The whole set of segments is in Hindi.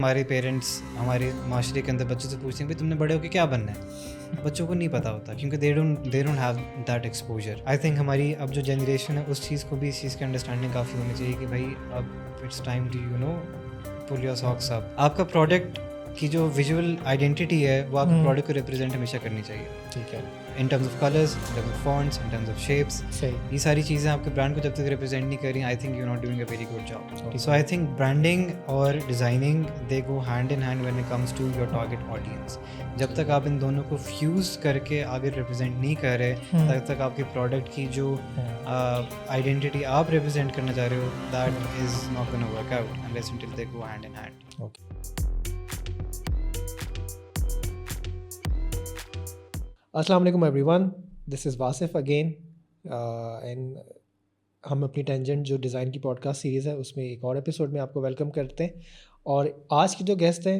हमारे पेरेंट्स हमारे माशरे के अंदर बच्चों से पूछते हैं भाई तुमने बड़े होकर क्या बनना है। बच्चों को नहीं पता होता क्योंकि they don't have that exposure. I think हमारी अब जो जनरेशन है उस चीज़ को भी इस चीज़ की अंडरस्टैंडिंग काफ़ी होनी चाहिए कि भाई अब it's time to pull your socks up. आपका प्रोडक्ट की जो विजुअल आइडेंटिटी है वो आपके प्रोडक्ट को रिप्रेजेंट हमेशा करनी चाहिए। ठीक है, in terms of colours, in terms of fonts, in terms of shapes. सही। ये सारी चीज़ें आपके ब्रांड को जब तक रिप्रेजेंट नहीं कर रही, I think you not doing a very good job. So I think branding और designing they go hand in hand when it comes to your target audience. जब तक आप इन दोनों को फ्यूज़ करके आगे रिप्रेजेंट नहीं कर रहे तब तक आपके प्रोडक्ट की जो आइडेंटिटी आप रिप्रेजेंट करना चाह रहे हो that is not gonna work out unless until they go hand in hand. अस्सलाम वालेकुम everyone, this is Wasif again and हम अपनी टेंजेंट जो डिज़ाइन की पॉडकास्ट सीरीज़ है उसमें एक और एपिसोड में आपको वेलकम करते हैं। और आज की जो गेस्ट हैं,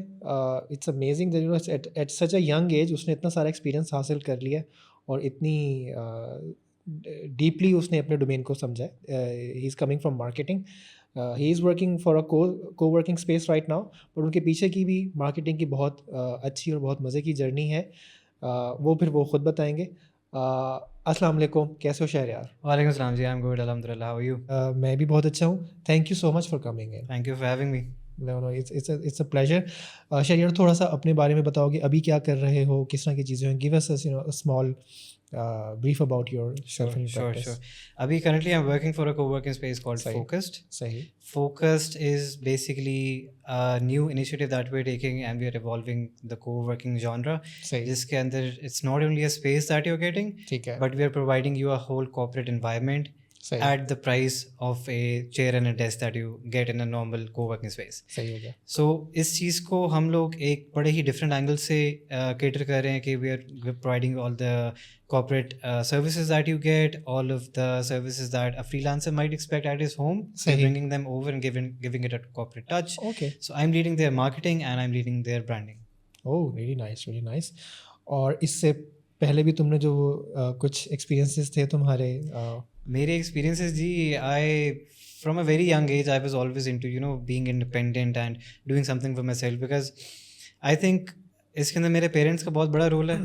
it's amazing that you know at such a young age उसने इतना सारा एक्सपीरियंस हासिल कर लिया और इतनी डीपली उसने अपने डोमेन को समझा है। He is coming from marketing, he is working for a co working space right now, but उनके पीछे की भी मार्केटिंग की बहुत अच्छी और बहुत मज़े की जर्नी है। वो फिर वो ख़ुद बताएंगे। अस्सलाम वालेकुम, कैसे हो शहरयार? वालेकुम सलाम जी, आई एम गुड अल्हम्दुलिल्लाह, हाउ आर यू? मैं भी बहुत अच्छा हूँ। Thank you so much for coming in. Thank you for having me. No, it's a pleasure. Shahryar, थोड़ा सा अपने बारे में बताओगे, अभी क्या कर रहे हो, किस तरह की चीज़ें हैं? Give us a small brief about yourself and your practice. Sure. Abhi currently I'm working for a co-working space called Sahi. Focused. Sahi. Focused is basically a new initiative that we're taking and we are evolving the co-working genre. Sahi. जिसके अंदर it's not only a space that you're getting, ठीक है, but we are providing you a whole corporate environment सही at the price of a chair and a desk that you get in a normal co-working space. सही हो गया। So इस चीज़ को हम लोग एक बड़े ही डिफरेंट एंगल से cater कर रहे हैं कि we are providing all the corporate services that you get, all of the services that a freelancer might expect at his home. So सही। bringing them over and giving it a corporate touch. Okay. So I'm leading their marketing and I'm leading their branding. Oh, really nice, really nice. और इससे पहले भी तुमने जो कुछ एक्सपीरियंसेस थे तुम्हारे? मेरे एक्सपीरियंसेस जी, I from a very young age I was always into being independent and doing something for myself because I think इसके अंदर मेरे पेरेंट्स का बहुत बड़ा रोल है।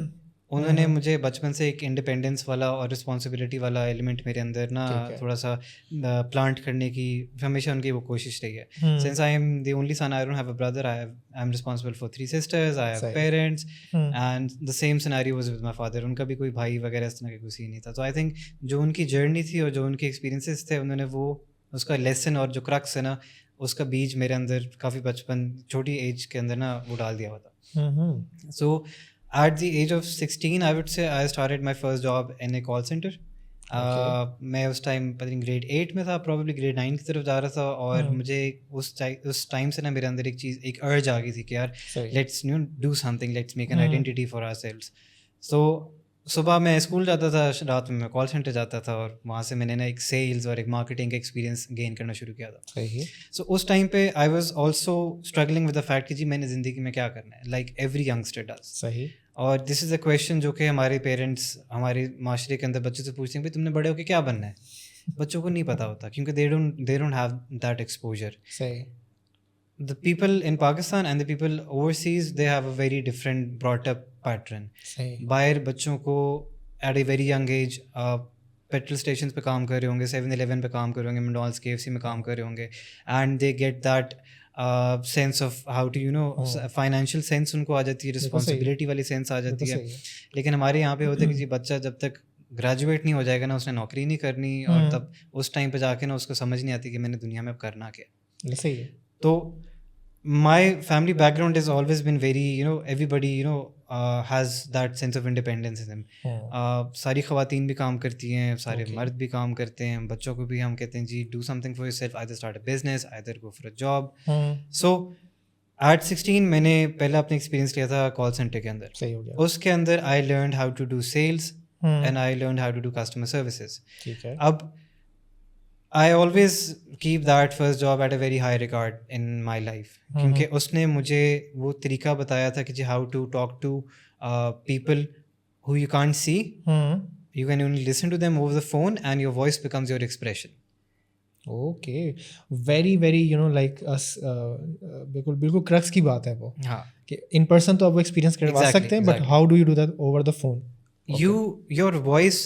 उन्होंने मुझे बचपन से एक इंडिपेंडेंस वाला और रिस्पॉन्सिबिलिटी वाला एलिमेंट मेरे अंदर ना थोड़ा सा प्लांट करने की हमेशा उनकी वो कोशिश रही है। Since I am the only son, I don't have a brother, I am responsible for 3 sisters, I have parents and the same scenario was with my father. उनका भी कोई भाई वगैरह इस तरह का कोई सीन नहीं था। तो आई थिंक जो उनकी जर्नी थी और जो उनके एक्सपीरियंसेस थे उन्होंने वो उसका लेसन और जो क्रक्स है ना उसका बीज मेरे अंदर काफ़ी बचपन छोटी एज के अंदर ना वो डाल दिया हुआ था। सो at the age of 16 I would say I started my first job in a call center. मैं उस टाइम पता नहीं ग्रेड 8 में था, प्रॉब्ली ग्रेड 9 की तरफ जा रहा था और मुझे उस टाइम से ना मेरे अंदर एक अर्ज आ गई थी कि यार let's do something, let's make an identity for ourselves. So सुबह मैं स्कूल जाता था, रात में मैं कॉल सेंटर जाता था और वहाँ से मैंने ना एक सेल्स और एक मार्केटिंग का एक्सपीरियंस गेन करना शुरू किया था। सही। सो उस टाइम पे आई was also struggling with the fact कि जी मैंने ज़िंदगी में क्या करना है, लाइक एवरी यंगस्टर डज। सही। और दिस इज़ अ क्वेश्चन जो कि हमारे पेरेंट्स हमारे माशरे के अंदर बच्चों से पूछते हैं भाई तुमने बड़े होकर क्या बनना है। बच्चों को नहीं पता होता क्योंकि they don't have that exposure. सही। The people in Pakistan and the people overseas, they have a very different brought up pattern. सही। बाहर बच्चों को at a very young age petrol station पे काम कर रहे होंगे, 7-Eleven पे काम कर रहे होंगे, मैकडॉनल्ड्स KFC में काम कर रहे होंगे and they get that sense of how to financial sense उनको आ जाती है, रिस्पॉन्सिबिलिटी वाली सेंस आ जाती है। लेकिन हमारे यहाँ पे होता है कि जी बच्चा जब तक ग्रेजुएट नहीं हो जाएगा ना उसने नौकरी नहीं करनी और तब उस टाइम पे जाके ना उसको समझ नहीं आती कि मैंने दुनिया में अब करना क्या। सही है। तो my family background has always been very everybody has that sense of independence in them. सारी ख़वातीन भी काम करती हैं, सारे मर्द भी काम करते हैं, बच्चों को भी हम कहते हैं जी do something for yourself, either start a business, either go for a job. So at 16 मैंने पहला अपना एक्सपीरियंस लिया था कॉल सेंटर के अंदर। सही हो गया। उसके अंदर I learned how to do sales and I learned how to do customer services. ठीक है। अब I always keep that first job at a very high regard in my life क्योंकि उसने मुझे वो तरीका बताया था कि जी how to talk to people who you can't see. You can only listen to them over the phone and your voice becomes your expression. Okay, very very you know like us, बिल्कुल बिल्कुल क्रक्स की बात है वो, हाँ, कि इन पर्सन तो आप वो एक्सपीरियंस करवा Exactly, सकते हैं, but exactly. How do you do that over the phone? your voice,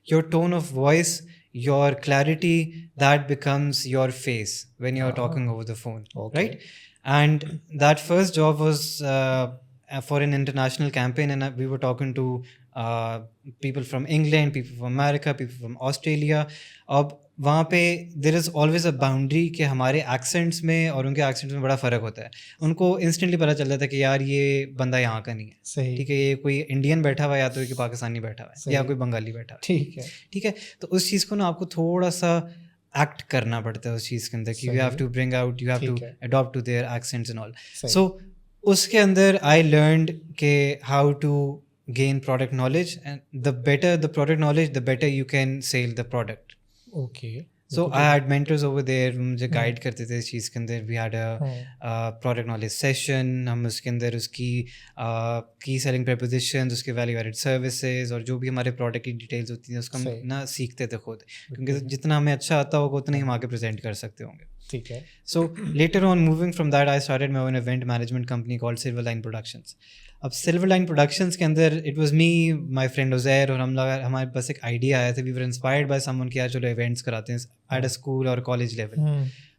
your tone of voice, your clarity, that becomes your face when you're talking over the phone, Okay. right? And that first job was for an international campaign, and we were talking to people from England, people from America, people from Australia. अब वहाँ पे there is always a boundary कि हमारे एक्सेंट्स में और उनके एक्सेंट्स में बड़ा फ़र्क होता है. उनको इंस्टेंटली पता चल जाता है कि यार ये बंदा यहाँ का नहीं है, सही, ठीक है, ये कोई इंडियन बैठा हुआ है या तो कि पाकिस्तानी बैठा हुआ है या सही। कोई बंगाली बैठा हुआ ठीक है, है, ठीक है. तो उस चीज़ को ना आपको थोड़ा सा एक्ट करना पड़ता है उस चीज़ के अंदर कि यू हैव सही। To bring out, you have to ठीक है। Adopt to their accents and all. सही। सो उसके अंदर आई लर्नड के how to gain product knowledge, and the better the product knowledge the better you can sell the product. Okay, so I had mentors over there, मुझे हम्म। गाइड करते थे इस चीज़ के अंदर. We had a product knowledge session, हम उसके अंदर उसकी की सेलिंग प्रपोजिशंस, उसके वैल्यू एडेड सर्विसेज और जो भी हमारे प्रोडक्ट की डिटेल्स होती हैं उसको हम सही। ना सीखते थे खुद, क्योंकि जितना हमें अच्छा आता होगा उतना ही हम आगे प्रेजेंट कर सकते होंगे. ठीक है, So later on, moving from that, I started my own event management company called Silverline Productions. अब Silverline Productions के अंदर it was me, my friend Uzair, और हम लोग हमारे पास एक idea आया था. We were inspired by someone कि यार चलो events कराते हैं at a school or college level.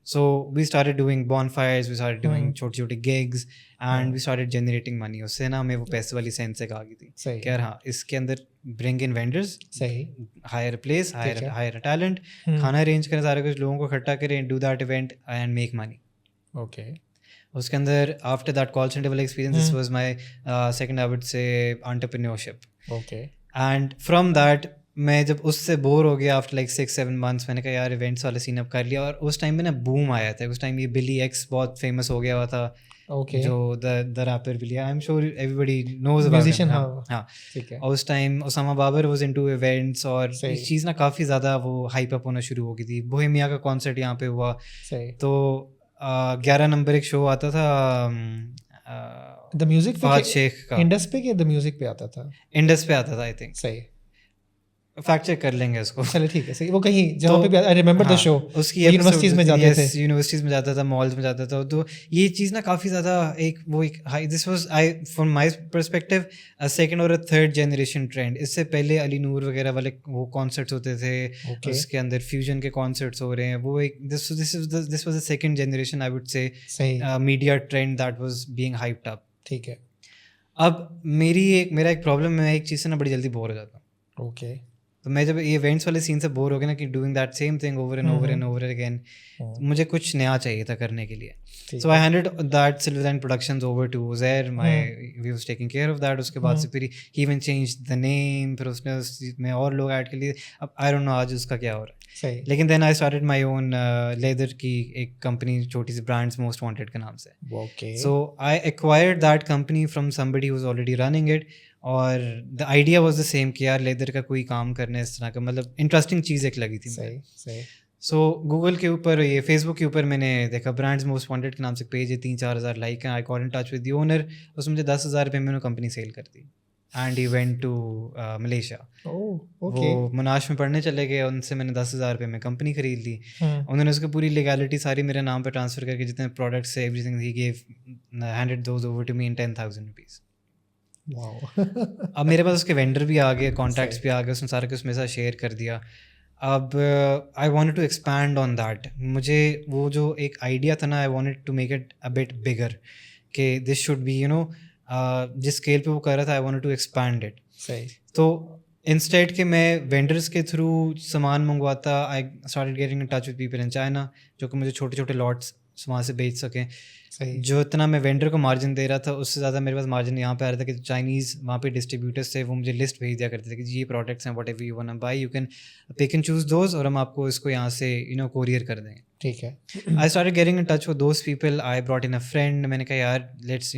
So we started doing bonfires, we started doing छोटी छोटी gigs, and we started generating money. उससे ना हमें वो पैसे वाली सेंस एक आ गई थी सही। कि यार हाँ, इसके अंदर bring in vendors, सही, hire a place, ठीक है। hire a talent, खाना अरेंज करें, सारे कुछ लोगों को इकट्ठा करें, do that event and make money. Okay, उसके अंदर आफ्टर दैट कॉल सेंटर वाला experience, this was my second, I would से, entrepreneurship. Okay, and from that मैं जब उससे बोर हो गया आफ्टर लाइक 6-7 मंथ्स, मैंने कहा यार इवेंट्स वाला सीन अप कर लिया. और उस टाइम में ना बूम आया था, उस टाइम ये बिली एक्स बहुत फेमस हो गया हुआ था. ओके, जो the rapper Billy, I am sure everybody knows about musician, him. हाँ, ठीक है, और उस time Osama Babar was into events, और सही। ये चीज़ ना काफ़ी ज़्यादा वो हाइप अप होना शुरू हो गई थी. बोहेमिया का कॉन्सर्ट यहाँ पे हुआ, सही। तो 11 नंबर एक शो आता था द म्यूजिक फहद शेख का, इंडस पे, के द म्यूजिक पे आता था? इंडस पे आता था आई थिंक. सही, फैक्ट चेक कर लेंगे उसको. चलो ठीक है, सही। वो कहीं जहाँ पे आई रिमेंबर द हाँ, शो, उसकी यूनिवर्सिटीज में जाते थे, यूनिवर्सिटीज में जाता था, मॉल्स में जाता था. तो ये चीज़ ना काफ़ी ज़्यादा एक वो एक high, this was I from my perspective a second और अ थर्ड जनरेशन ट्रेंड. इससे पहले अली नूर वगैरह वाले वो कॉन्सर्ट्स होते थे, Okay. उसके अंदर फ्यूजन के कॉन्सर्ट्स हो रहे हैं. वो एक this was the second generation, I would say, सही, media trend that was being hyped up. ठीक है, अब मेरा एक प्रॉब्लम, मैं एक चीज़ से ना बड़ी जल्दी बोर हो जाता हूँ. ओके, तो मैं जब ये इवेंट्स वाले सीन से बोर हो गया ना कि doing that same thing over and over and over again, मुझे कुछ नया चाहिए था करने के लिए. So I handed that Silverline productions over to Uzair, my we was taking care of that. उसके बाद से फिर he even changed the name, फिर उसने उस में और लोग ऐड कर लिए. अब आई डोंट नो आज उसका क्या हो रहा है. सही, लेकिन then I started my own leather की एक कंपनी, छोटी सी, ब्रांड्स मोस्ट वांटेड के नाम से. Okay, So I acquired that company from somebody who was already running it, और the idea was the same कि यार लेदर का कोई काम करना है इस तरह का, मतलब इंटरेस्टिंग चीज़ एक लगी थी मुझे. सही, सही, सो गूगल के ऊपर, ये फेसबुक के ऊपर मैंने देखा ब्रांड्स मोस्ट वांटेड के नाम से पेज है, 3-4 हज़ार लाइक हैं. I got in touch with the owner, उसने मुझे 10,000 रुपये में कंपनी सेल कर दी. And he went to Malaysia. Okay, वो मुनाश में पढ़ने चले गए, उनसे मैंने 10,000 रुपये में कंपनी खरीद ली. उन्होंने उसकी पूरी लीगैलिटी सारी मेरे नाम पर ट्रांसफ़र करके जितने प्रोडक्ट्स है, एवरीथिंग ही gave, handed those over to me in 10,000 rupees. Wow, अब मेरे पास उसके वेंडर भी आ गए, कॉन्टैक्ट्स भी आ गए, उसने सारा कुछ मेरे साथ शेयर कर दिया. अब I wanted to expand on that. मुझे वो जो एक आइडिया था ना, I wanted to make it a bit bigger, कि this should be you know, जिस स्केल पे वो कर रहा था, I wanted to expand it. सही, तो इंस्टेड के मैं वेंडर्स के थ्रू सामान मंगवाता, I started getting in touch with people in China जो कि मुझे छोटे छोटे लॉट्स वहाँ से बेच सकें. सही, जो इतना मैं वेंडर को मार्जिन दे रहा था, उससे ज़्यादा मेरे पास मार्जिन यहाँ पे आ रहा था कि चाइनीज़ वहाँ पे डिस्ट्रीब्यूटर्स थे, वो मुझे लिस्ट भेज दिया करते थे कि जी ये प्रोडक्ट्स हैं, whatever you want to buy, you can pick and choose those, और हम आपको इसको यहाँ से कोरियर कर देंगे. ठीक है, आई started getting in touch with those people. I brought in a friend. मैंने कहा यार लेट्स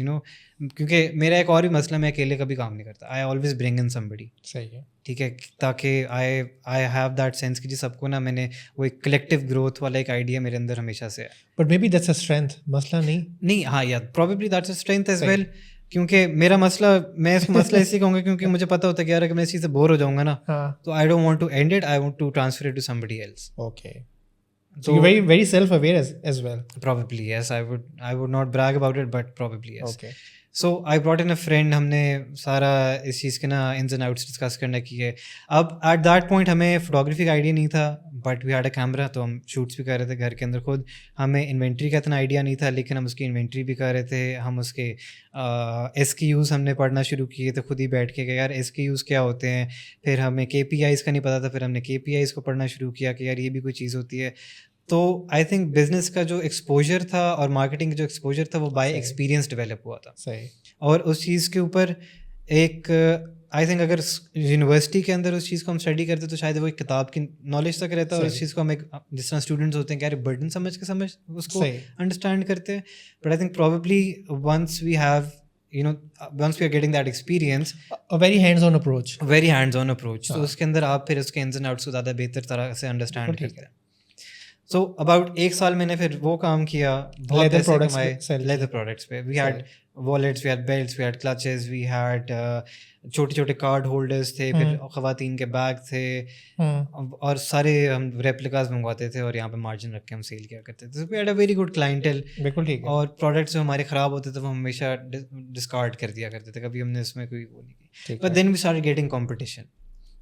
क्योंकि मेरा एक और भी मसला, मैं अकेले कभी काम नहीं करता. I always bring in somebody. सही है, ठीक है, ताकि आई हैव दैट सेंस कि जी सबको ना, मैंने वो एक कलेक्टिव ग्रोथ वाला एक आइडिया मेरे अंदर हमेशा से है. But maybe that's a strength, मसला नहीं. हाँ यार, probably that's a strength as well. क्योंकि मेरा मसला, मैं इसको मसला इसलिए कहूँगा क्योंकि मुझे पता होता है कि यार अगर मैं इस चीज़ से बोर हो जाऊँगा ना, हाँ, तो I don't want to end it, I want to transfer it to somebody else. Okay, So you're very very self aware as well. Probably yes, I would not brag about it, but probably yes. Okay. So I brought in a friend, हमने सारा इस चीज़ के ना इन्स एंड आउट्स डिस्कस करने की है. अब एट दैट पॉइंट हमें फोटोग्राफी का आइडिया नहीं था, but we had a camera, तो हम शूट्स भी कर रहे थे घर के अंदर खुद. हमें इन्वेंट्री का इतना आइडिया नहीं था, लेकिन हम उसकी इन्वेंट्री भी कर रहे थे. हम उसके SKUs हमने पढ़ना शुरू किए थे खुद ही बैठ के कि यार SKUs क्या होते हैं. फिर हमें KPIs का नहीं पता था, फिर हमने KPIs को पढ़ना शुरू किया कि यार ये भी कोई चीज़ होती है. तो आई थिंक बिजनेस का जो एक्सपोजर था और मार्केटिंग का जो एक्सपोजर था वो बाय एक्सपीरियंस डेवलप हुआ था. सही. और उस चीज़ के ऊपर एक आई थिंक अगर यूनिवर्सिटी के अंदर उस चीज़ को हम स्टडी करते तो शायद वो एक किताब की नॉलेज तक रहता है, और उस चीज़ को हम एक जिस तरह स्टूडेंट्स होते हैं कि यार बर्डन समझ उसको अंडरस्टैंड करते हैं. But I think probably once we have once we are getting that experience, a very hands on approach. तो उसके अंदर आप फिर उसके ins and outs को ज़्यादा बेहतर तरह से अंडरस्टैंड करते हैं. सो अबाउट 1 साल मैंने फिर वो काम किया, बहुत पैसे कमाए लेदर प्रोडक्ट्स पे. We had wallets, we had belts, we had clutches, we had छोटे छोटे कार्ड होल्डर्स थे, फिर ख़वातीन के बैग थे, और सारे हम रेप्लिकास मंगवाते थे और यहाँ पे मार्जिन रख के हम सेल किया करते थे. We had a very good clientele. बिल्कुल ठीक है. और प्रोडक्ट्स जो हमारे ख़राब होते थे वो हमेशा डिस्कार्ड कर दिया करते थे, कभी हमने उसमें कोई वो नहीं की. But then we started getting competition.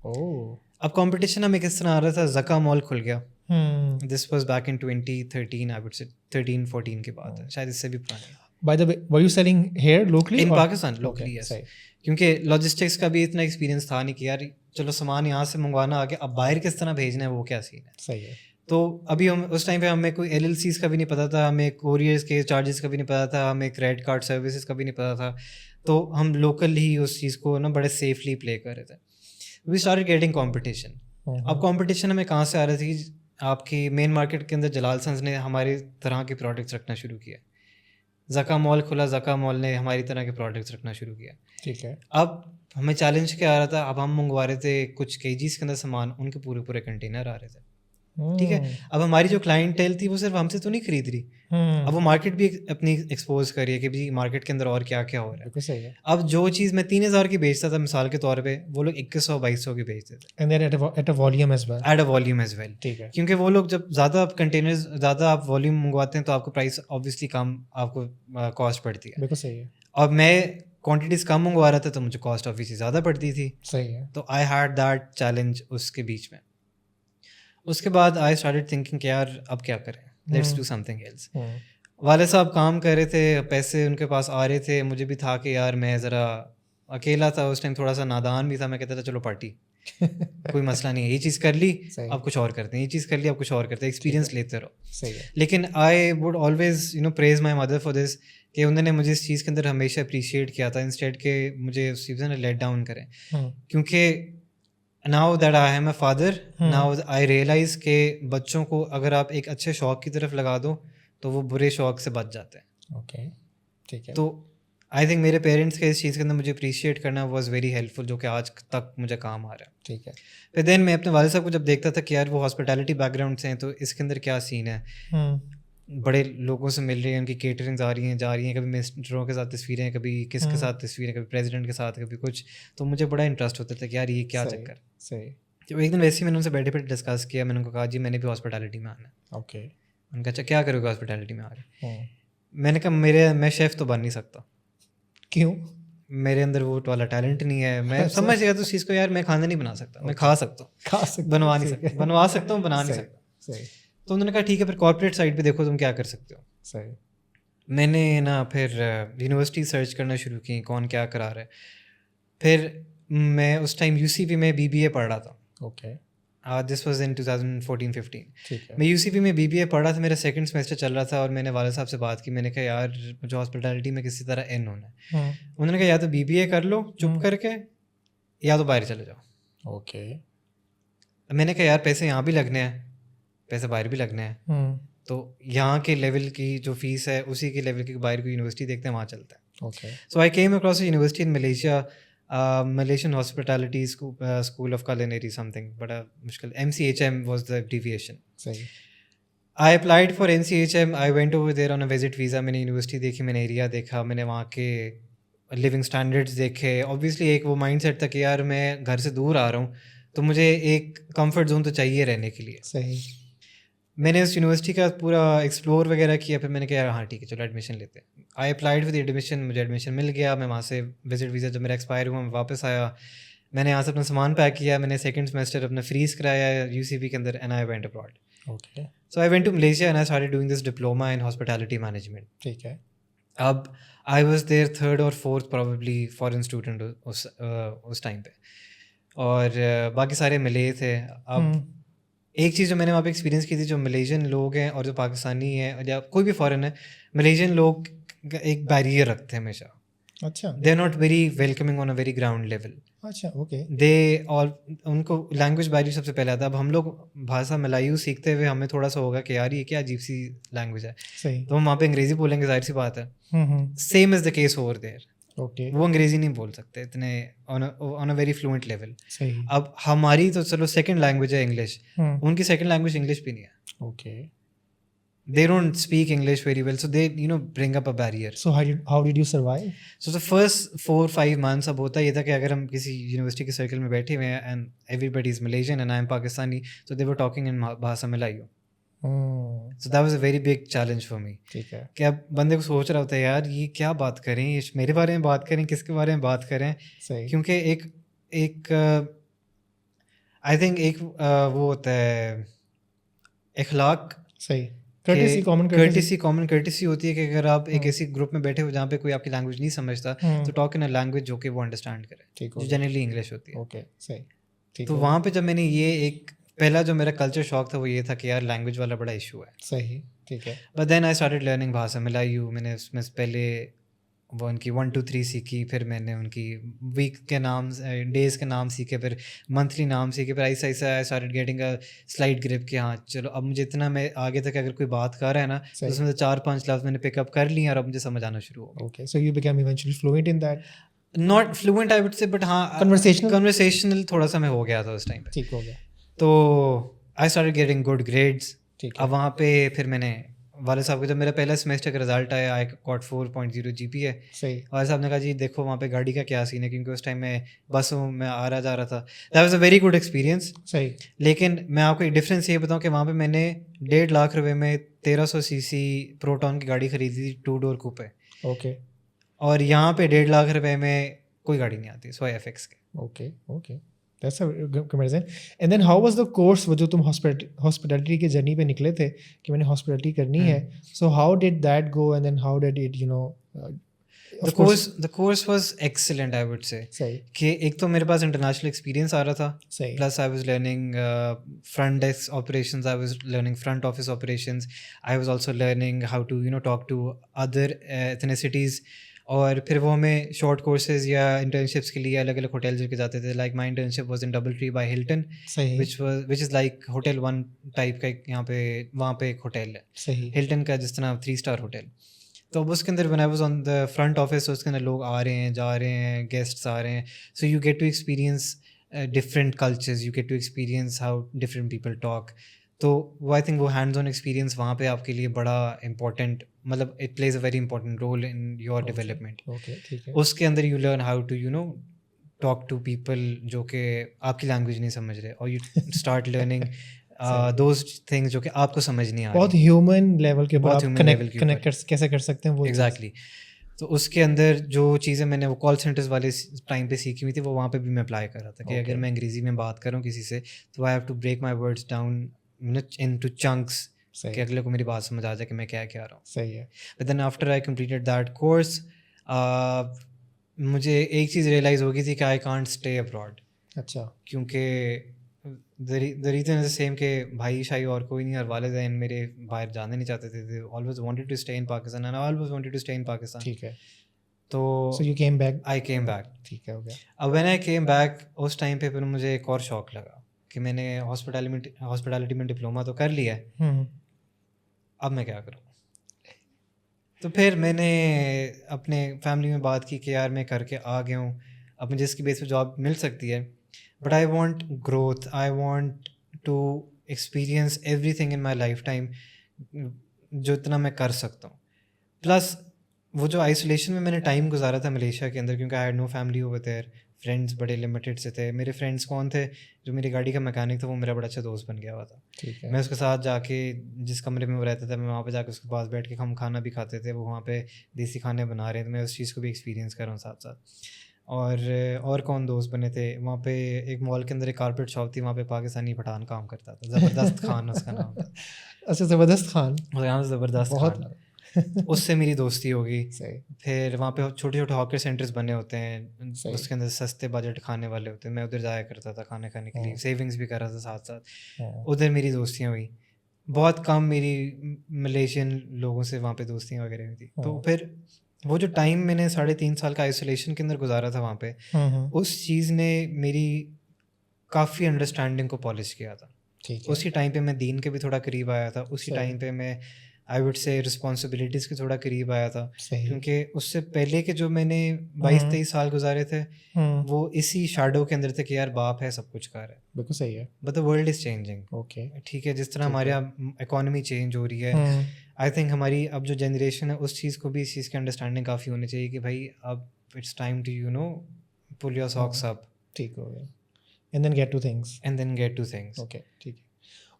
अब कॉम्पिटिशन हमें किस तरह आ रहा था, ज़का मॉल खुल गया. This was back in 2013, I would से 13-14 के बाद है, शायद इससे भी पुरानी. By the way, were you selling here locally? In Pakistan, locally, yes. क्योंकि लॉजिस्टिक्स का भी इतना एक्सपीरियंस था नहीं कि यार चलो सामान यहाँ से मंगवाना आगे, अब बाहर किस तरह भेजना है वो क्या सीन है. सही है. तो अभी हम उस टाइम पे हमें कोई LLCs का भी नहीं पता था, हमें कोरियर्स के चार्जेस का भी नहीं पता था, हमें क्रेडिट कार्ड सर्विसेज का भी नहीं पता था. तो हम लोकल ही उस चीज़ को ना बड़े सेफली प्ले कर रहे थे. We started getting competition. अब कॉम्पिटिशन हमें कहाँ से आ रही थी, आपकी मेन मार्केट के अंदर जलाल सन्स ने हमारी तरह के प्रोडक्ट्स रखना शुरू किया. ज़का मॉल खुला, ज़का मॉल ने हमारी तरह के प्रोडक्ट्स रखना शुरू किया. ठीक है. अब हमें चैलेंज क्या आ रहा था, अब हम मंगवा रहे थे कुछ केजीज़ के अंदर सामान, उनके पूरे पूरे कंटेनर आ रहे थे. ठीक है. अब हमारी जो क्लाइंटेल थी वो सिर्फ हमसे तो नहीं खरीद रही, अब वो मार्केट भी अपनी एक्सपोज कर रही है कि भाई मार्केट के अंदर और क्या क्या हो रहा है. सही है. अब जो चीज़ मैं 3000 की बेचता था मिसाल के तौर पे, वो लोग 2100-2200 की बेचते थे. And then at a volume as well. At a volume as well. ठीक है. क्योंकि वो लोग जब ज़्यादा आप कंटेनर्स, ज़्यादा आप वॉल्यूम मंगवाते हैं तो आपको प्राइस ऑब्वियसली कम आपको कॉस्ट पड़ती है. बिल्कुल सही है. और मैं क्वांटिटीज़ कम मंगवा रहा था तो मुझे कॉस्ट ऑब्वियसली ज़्यादा पड़ती थी. सही है. तो आई हैड दैट चैलेंज उसके बीच में. उसके बाद आई स्टार्टेड थिंकिंग कि यार अब क्या करें, लेट्स डू समथिंग एल्स. वाले साहब काम कर रहे थे, पैसे उनके पास आ रहे थे, मुझे भी था कि यार मैं ज़रा अकेला था उस टाइम, थोड़ा सा नादान भी था. मैं कहता था चलो पार्टी कोई मसला नहीं है, ये चीज़ कर ली अब कुछ और करते हैं, ये चीज़ कर ली अब कुछ और करते हैं, एक्सपीरियंस लेते रहो. सही है. लेकिन I would always praise my mother for this कि उन्होंने मुझे इस चीज़ के अंदर हमेशा अप्रिशिएट किया था, इंस्टेड के मुझे उस चीज़ में लेट डाउन करें. क्योंकि now that I am a father, now I realize के बच्चों को अगर आप एक अच्छे शौक़ की तरफ लगा दो तो वो बुरे शौक़ से बच जाते हैं. ओके. ठीक है. तो आई थिंक मेरे पेरेंट्स के इस चीज़ के अंदर मुझे अप्रिशिएट करना वाज वेरी हेल्पफुल, जो कि आज तक मुझे काम आ रहा है. ठीक है. फिर देन मैं अपने वाले साहब को जब देखता था कि यार वो हॉस्पिटैलिटी बैकग्राउंड से हैं, तो इसके अंदर क्या सीन है, बड़े लोगों से मिल रही हैं, उनकी केटरिंग्स आ रही हैं जा रही हैं, कभी मिनिस्टरों के साथ तस्वीरें, कभी किसके साथ तस्वीरें, कभी प्रेसिडेंट के साथ, कभी कुछ. तो मुझे बड़ा इंटरेस्ट होता था कि यार ये क्या चक्कर. सही. तो एक दिन वैसे ही मैंने उनसे बैठे बैठे डिस्कस किया. मैंने उनको कहा जी मैंने भी हॉस्पिटैलिटी में आना है. ओके. उनका अच्छा क्या करोगे हॉस्पिटैलिटी में आ रहे. मैंने कहा मैं शेफ़ तो बन नहीं सकता. क्यों? मेरे अंदर वो वाला टैलेंट नहीं है. मैं समझ गया तो उस चीज़ को, यार मैं खाना नहीं बना सकता, मैं खा सकता हूँ, बनवा नहीं सकता, बनवा सकता हूँ, बना नहीं सकता. सही. तो उन्होंने कहा ठीक है, फिर कॉर्पोरेट साइड पे देखो तुम क्या कर सकते हो. सही. मैंने ना फिर यूनिवर्सिटी सर्च करना शुरू की, कौन क्या करा रहा है. फिर मैं उस टाइम UCP में BBA पढ़ रहा था. ओके. This was in 2014-15. ठीक है. मैं UCP में BBA पढ़ रहा था, मेरा सेकंड सेमेस्टर चल रहा था, और मैंने वाले साहब से बात की. मैंने कहा यार मुझे हॉस्पिटैलिटी में किसी तरह इन होना है. उन्होंने कहा या तो BBA कर लो चुप करके, या तो बाहर चले जाओ. ओके. मैंने कहा यार पैसे यहाँ भी लगने हैं, पैसे बाहर भी लगने हैं, तो यहाँ के लेवल की जो फीस है उसी के लेवल की बाहर की यूनिवर्सिटी देखते हैं, वहाँ चलता है. Okay. So I came across university in Malaysia, Malaysian Hospitality School of Culinary something, but मुश्किल MCHM was the abbreviation. सही. I applied for MCHM. I went over there on a visit visa. मैंने यूनिवर्सिटी देखी, मैंने एरिया देखा, मैंने वहाँ के लिविंग स्टैंडर्ड्स देखे. ऑब्वियसली एक वो माइंडसेट था कि यार मैं घर से दूर आ रहा हूँ तो मुझे एक कंफर्ट जोन तो चाहिए रहने के लिए. सही. मैंने उस यूनिवर्सिटी का पूरा एक्सप्लोर वगैरह किया, फिर मैंने कहा हाँ ठीक है चलो एडमिशन लेते हैं। आई अप्लाइड विद एडमिशन, मुझे एडमिशन मिल गया। मैं वहाँ से विजिट वीज़ा जब मेरा एक्सपायर हुआ मैं वापस आया, मैंने यहाँ से अपना सामान पैक किया, मैंने सेकंड सेमेस्टर अपना फ्रीज कराया यूसीबी के अंदर and I went abroad. Okay, so I went to Malaysia and I started doing this diploma in hospitality management. ठीक है। अब आई वाज देयर थर्ड और फोर्थ प्रॉबेबली फॉरेन स्टूडेंट उस टाइम पे, और बाकी सारे मले थे। अब एक चीज़ जो मैंने वहाँ पे एक्सपीरियंस की थी, जो मलेशियन लोग हैं और जो पाकिस्तानी हैं या कोई भी फॉरेन है, मलेशियन लोग एक बैरियर रखते हैं हमेशा। अच्छा, they are not very welcoming on a very ground level. अच्छा, ओके, दे और उनको लैंग्वेज बैरियर सबसे पहले आता है। अब हम लोग भाषा मलायू सीखते हुए हमें थोड़ा सा होगा कि यार ये क्या अजीब सी लैंग्वेज है, सही। तो हम वहाँ पे अंग्रेज़ी बोलेंगे, जाहिर सी बात है। Same is the case over there. Okay, वो अंग्रेज़ी नहीं बोल सकते इतने on a very fluent level. सही। अब हमारी तो चलो सेकंड लैंग्वेज है इंग्लिश, हम्म, उनकी सेकंड लैंग्वेज इंग्लिश भी नहीं है। Okay. They don't speak English very well, so they bring up a barrier. So how did you survive? So the first 4-5 months अब होता ये था कि अगर हम किसी यूनिवर्सिटी के सर्कल में बैठे हुए हैं and everybody is Malaysian and I am Pakistani, so they were talking in भाषा मलायू. So that was a very big challenge for me. ठीक है, कि अब बंदे को सोच रहा होता है यार ये क्या बात करें, ये मेरे बारे में बात करें, किसके बारे में बात करें, सही। क्योंकि एक आई थिंक एक वो होता है इखलाक, सही। Courtesy, common courtesy. Common courtesy होती है कि अगर आप एक हाँ। ऐसी ग्रुप में बैठे हो जहाँ पे कोई आपकी लैंग्वेज नहीं समझता, तो टॉक इन अ लैंग्वेज जो कि वो अंडरस्टैंड करे, ठीक हो जो गया। जनरली इंग्लिश होती है। ओके, सही, ठीक तो हो वहाँ पे जब मैंने ये एक पहला जो मेरा कल्चर शॉक था वो ये था कि यार लैंग्वेज वाला बड़ा इशू है। सही, ठीक है। But then I started learning Bahasa Melayu. मैंने उसमें से पहले वो उनकी 1 2 3 सीखी, फिर मैंने उनकी वीक के नाम, डेज़ के नाम सीखे, फिर मंथली नाम सीखे, फिर ऐसा ऐसा आई started getting a slight grip कि हाँ चलो अब मुझे इतना मैं आगे तक अगर कोई बात कर रहा है ना तो सही। उसमें से 4-5 लफ्ज़ मैंने पिकअप कर लिए और अब मुझे समझ आना शुरू हो गया। Okay, so you became eventually fluent in that. Not fluent I would से, बट हाँ Conversational? कन्वर्सेशनल थोड़ा सा मैं हो गया था उस टाइम पे। ठीक हो गया, तो आई स्टार्टेड गेटिंग गुड ग्रेड्स। ठीक अब है। वहाँ पे फिर मैंने वाले साहब को, जब मेरा पहला सेमेस्टर का रिजल्ट आया, आई गॉट 4.0 GPA। सही। वाले साहब ने कहा जी देखो वहाँ पे गाड़ी का क्या सीन है, क्योंकि उस टाइम में बसों में आ रहा जा रहा था। That was a very good experience. सही। लेकिन मैं आपको एक डिफरेंस ये बताऊँ कि वहाँ पे मैंने 1.5 लाख रुपए में 1300 cc प्रोटॉन की गाड़ी खरीदी थी, 2 डोर कूपे, ओके, और यहाँ पे 1.5 लाख रुपए में कोई गाड़ी नहीं आती SY FX के। Okay, okay. That's a good comparison. And then how was the course वो जो तुम hospitality के जर्नी पे निकले थे कि मैंने hospitality करनी है, so how did that go and then how did it The course was excellent, I would say. सही, कि एक तो मेरे पास इंटरनेशनल एक्सपीरियंस आ रहा था, सही, plus I was learning front desk operations, I was learning front office operations, I was also learning how to talk to other ethnicities. और फिर वो हमें शॉर्ट कोर्सेज या इंटर्नशिप्स के लिए अलग अलग होटल्स लेके जाते थे। Like my internship was in DoubleTree by Hilton, सही, which is like hotel 1 type का, यहाँ पे वहाँ पे एक होटल है सही, हिल्टन का, जिस तरह 3 स्टार होटल। तो अब उसके अंदर when I was on the front office, उसके अंदर लोग आ रहे हैं, जा रहे हैं, गेस्ट्स आ रहे हैं, so you get to experience different cultures, you get to experience how different people talk. तो वो आई थिंक वो हैंड्स ऑन एक्सपीरियंस वहाँ पे आपके लिए बड़ा इंपॉर्टेंट, मतलब it plays a very important role in your development. Okay, ठीक है, उसके अंदर you learn how to talk to people जो कि आपकी लैंग्वेज नहीं समझ रहे, और you start learning those things जो कि आपको समझ नहीं आ बहुत रही। ह्यूमन लेवल के बहुत ऊपर human level के कनेक्ट कैसे कर सकते हैं वो एग्जैक्टली। तो उसके अंदर जो चीज़ें मैंने वो कॉल सेंटर्स वाले टाइम पे सीखी हुई थी, वो वहाँ पे भी मैं अप्लाई कर रहा था कि अगर मैं अंग्रेज़ी में बात कर रहा हूँ किसी से, तो I have to break my words down into chunks कि सही, अगले को मेरी बात समझ आ जाए कि मैं क्या कह रहा हूँ। सही है, but then after I completed that course, मुझे एक चीज़ रियलाइज़ हो गई थी कि आई कांट स्टे अब्रॉड, अच्छा, क्योंकि द रीज़न इज सेम कि भाई शाही और कोई नहीं, और वालिदैन मेरे बाहर जाना नहीं चाहते थे। They always wanted to stay in Pakistan and I always wanted to stay in Pakistan. ठीक है, तो so you came back, I came back. ठीक है, हो गया, अब व्हेन आई केम बैक, उस टाइम पे फिर मुझे एक और शौक लगा कि मैंने हॉस्पिटैलिटी में डिप्लोमा तो कर लिया है, अब मैं क्या करूँ। तो फिर मैंने अपने फैमिली में बात की कि यार मैं करके आ गया हूँ, अब मुझे इसकी बेस पे जॉब मिल सकती है, but I want growth, I want to experience everything in my lifetime जो इतना मैं कर सकता हूँ। प्लस वो जो आइसोलेशन में मैंने टाइम गुजारा था मलेशिया के अंदर, क्योंकि I had no family over there, friends बड़े लिमिटेड से थे। मेरे फ्रेंड्स कौन थे? जो मेरी गाड़ी का मैकेनिक था वो मेरा बड़ा अच्छा दोस्त बन गया हुआ था। ठीक है। मैं उसके साथ जाके, जिस कमरे में वो रहता था, मैं वहाँ पे जाके उसके पास बैठ के हम खाना भी खाते थे। वो वहाँ पे देसी खाने बना रहे थे, मैं उस चीज़ को भी एक्सपीरियंस कर रहा हूँ साथ साथ। और कौन दोस्त बने थे वहाँ पे? एक मॉल के अंदर एक कारपेट शॉप थी, वहाँ पे पाकिस्तानी पठान काम करता था, ज़बरदस्त खान उसका नाम था। अच्छा, ज़बरदस्त खान, और यहाँ से ज़बरदस्त बहुत खान, उससे मेरी दोस्ती हो गई। सही। फिर वहाँ पे छोटे छोटे हॉकर सेंटर्स बने होते हैं, सही। उसके अंदर सस्ते बजट खाने वाले होते हैं, मैं उधर जाया करता था खाने खाने के लिए, सेविंग्स भी कर रहा था साथ साथ। उधर मेरी दोस्तियाँ हुई। बहुत कम मेरी मलेशियन लोगों से वहाँ पे दोस्तियाँ वगैरह हुई थी। तो फिर वो जो टाइम मैंने 3.5 साल का आइसोलेशन के अंदर गुजारा था वहाँ पे, उस चीज़ ने मेरी काफ़ी अंडरस्टैंडिंग को पॉलिश किया था। ठीक है। उसी टाइम पे मैं दीन के भी थोड़ा करीब आया था, उसी सही। टाइम पे मैं आई वुड से रिस्पॉन्सिबिलिटीज़ के थोड़ा करीब आया था। सही। क्योंकि उससे पहले के जो मैंने 22-23 साल गुजारे थे, वो इसी शैडो के अंदर थे कि यार बाप है, सब कुछ कर है। बिल्कुल सही है। But the world is changing. Okay. ठीक है, जिस तरह हमारे यहाँ इकोनॉमी चेंज हो रही है, आई थिंक हमारी अब जो जनरेशन है उस चीज़ को भी, इस चीज़ की अंडरस्टैंडिंग काफ़ी होनी चाहिए कि भाई अब it's time to pull your socks up ठीक हो गया, and then get to things. Okay, ठीक है।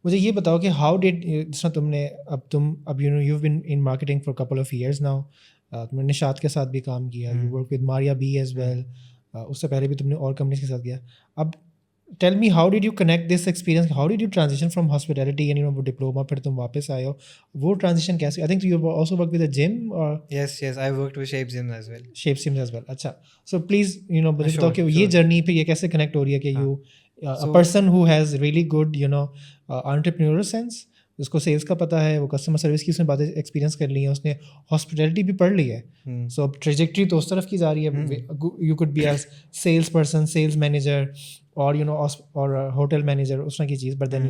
मुझे ये बताओ कि हाउ डिड, जिस तरह तुमने अब you've been in marketing for a couple of years now, तुमने निशात के साथ भी काम किया, you work with Maria B as well, उससे पहले भी तुमने और कंपनीज के साथ किया। अब tell me, how did you connect this experience, how did you transition from hospitality and वो डिप्लोमा, फिर तुम वापस आए हो, वो ट्रांजिशन कैसे? I think you also work with a gym और yes, I worked with Shape Gym as well. Shape Gyms as well. अच्छा, सो प्लीज मुझे Sure, बताओ कि ये sure. जर्नी पे ये कैसे कनेक्ट हो रही है कि you a So- person who has really good entrepreneurial sense, उसको सेल्स का पता है, वो कस्टमर सर्विस की उसने बातें एक्सपीरियंस कर ली हैं, उसने हॉस्पिटैलिटी भी पढ़ ली है, सो अब ट्रेजेक्ट्री तो उस तरफ की जा रही है। You could be as sales person, sales manager और और होटल मैनेजर, उस तरह की चीज़, but then